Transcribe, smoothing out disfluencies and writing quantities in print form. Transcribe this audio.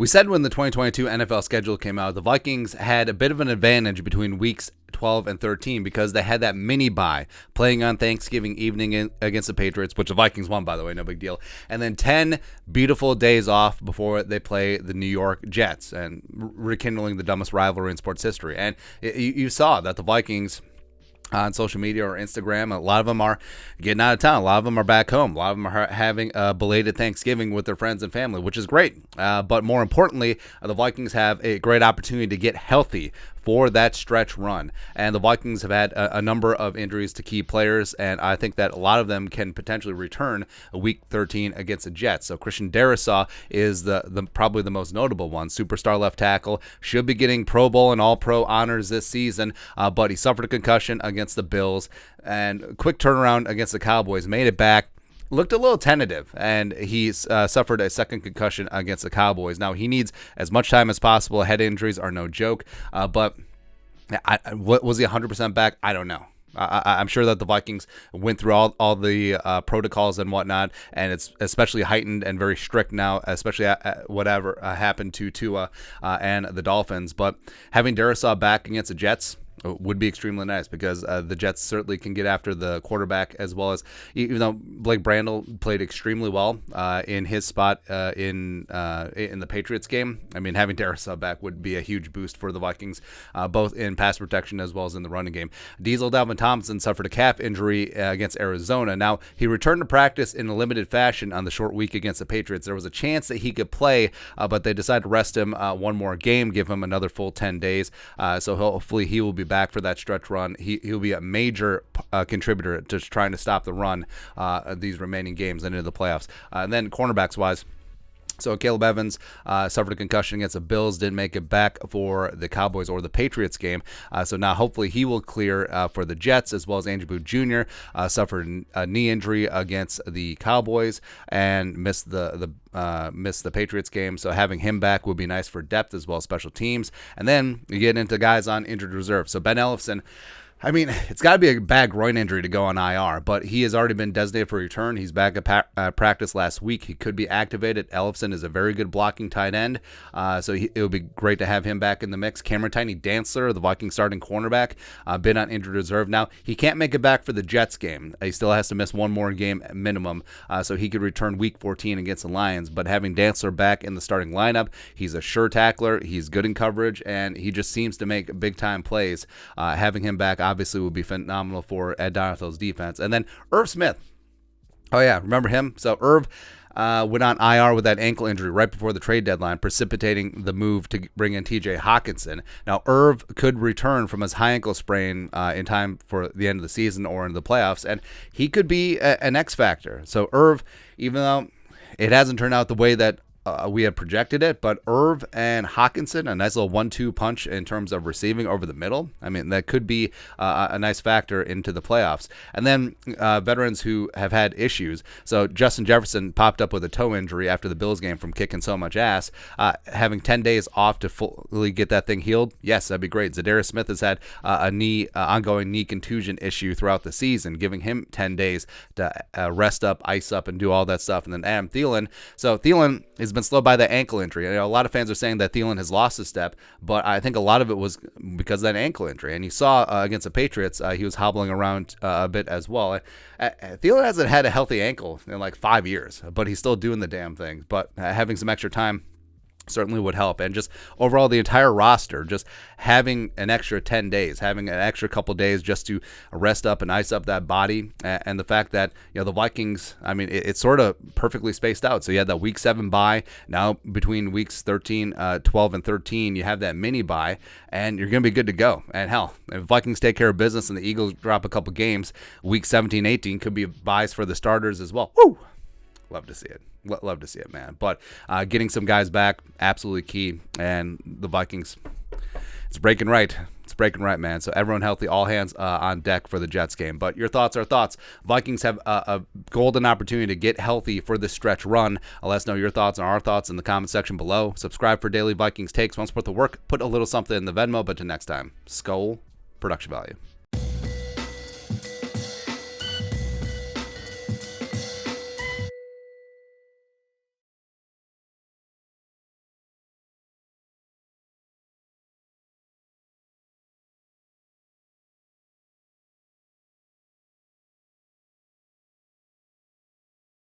We said when the 2022 NFL schedule came out, the Vikings had a bit of an advantage between weeks 12 and 13 because they had that mini bye playing on Thanksgiving evening against the Patriots, which the Vikings won, by the way, no big deal. And then 10 beautiful days off before they play the New York Jets and rekindling the dumbest rivalry in sports history. And you saw that the Vikings on social media or Instagram, a lot of them are getting out of town. A lot of them are back home. A lot of them are having a belated Thanksgiving with their friends and family, which is great. But more importantly, the Vikings have a great opportunity to get healthy for that stretch run. And the Vikings have had a number of injuries to key players, and I think that a lot of them can potentially return week 13 against the Jets. So Christian Darrisaw is the probably the most notable one. Superstar left tackle, should be getting Pro Bowl and All-Pro honors this season, but he suffered a concussion against the Bills, and quick turnaround against the Cowboys, made it back. Looked a little tentative, and he's suffered a second concussion against the Cowboys. Now, he needs as much time as possible. Head injuries are no joke, but was he 100% back? I don't know. I'm sure that the Vikings went through all the protocols and whatnot, and it's especially heightened and very strict now, especially whatever happened to Tua and the Dolphins. But having Darrisaw back against the Jets would be extremely nice, because the Jets certainly can get after the quarterback, as well as, even though Blake Brandel played extremely well in his spot in the Patriots game. I mean, having Darrisaw back would be a huge boost for the Vikings, both in pass protection as well as in the running game. Dalvin Tomlinson suffered a calf injury against Arizona. Now, he returned to practice in a limited fashion on the short week against the Patriots. There was a chance that he could play, but they decided to rest him one more game, give him another full 10 days. So hopefully he will be back for that stretch run. He'll be a major contributor to trying to stop the run these remaining games and into the playoffs. And then cornerbacks wise, so Caleb Evans suffered a concussion against the Bills, didn't make it back for the Cowboys or the Patriots game. So now hopefully he will clear for the Jets, as well as Andrew Booth Jr. Suffered a knee injury against the Cowboys and missed the Patriots game. So having him back would be nice for depth as well as special teams. And then you get into guys on injured reserve. So Ben Ellefson, I mean, it's got to be a bad groin injury to go on IR, but he has already been designated for return. He's back at practice last week. He could be activated. Ellefson is a very good blocking tight end, so it would be great to have him back in the mix. Cameron Dantzler, the Vikings starting cornerback, been on injured reserve. Now, he can't make it back for the Jets game. He still has to miss one more game minimum, so he could return week 14 against the Lions. But having Dantzler back in the starting lineup, he's a sure tackler. He's good in coverage, and he just seems to make big-time plays. Having him back obviously would be phenomenal for Ed Donatell's defense. And then Irv Smith. Oh, yeah, remember him? So Irv went on IR with that ankle injury right before the trade deadline, precipitating the move to bring in TJ Hawkinson. Now, Irv could return from his high ankle sprain in time for the end of the season or in the playoffs, and he could be an X factor. So Irv, even though it hasn't turned out the way that we had projected it, but Irv and Hawkinson, a nice little 1-2 punch in terms of receiving over the middle. I mean, that could be a nice factor into the playoffs. And then veterans who have had issues. So Justin Jefferson popped up with a toe injury after the Bills game from kicking so much ass. Having 10 days off to fully get that thing healed, yes, that'd be great. Zadarius Smith has had ongoing knee contusion issue throughout the season, giving him 10 days to rest up, ice up, and do all that stuff. And then Adam Thielen. So Thielen is been slowed by that ankle injury. A lot of fans are saying that Thielen has lost his step, but I think a lot of it was because of that ankle injury. And you saw against the Patriots, he was hobbling around a bit as well. Thielen hasn't had a healthy ankle in like 5 years, but he's still doing the damn thing. But having some extra time certainly would help. And just overall, the entire roster, just having an extra 10 days, having an extra couple days just to rest up and ice up that body. And the fact that, the Vikings, I mean, it's sort of perfectly spaced out. So you had that week 7 bye. Now between weeks 12 and 13, you have that mini bye, and you're going to be good to go. And hell, if Vikings take care of business and the Eagles drop a couple games, week 17, 18 could be buys for the starters as well. Woo! Love to see it. Love to see it, man. But getting some guys back, absolutely key. And the Vikings, it's breaking right. It's breaking right, man. So everyone healthy, all hands on deck for the Jets game. But your thoughts are thoughts. Vikings have a golden opportunity to get healthy for this stretch run. Let us know your thoughts and our thoughts in the comment section below. Subscribe for daily Vikings takes. Want to support the work, put a little something in the Venmo. But till next time, Skull Production Value.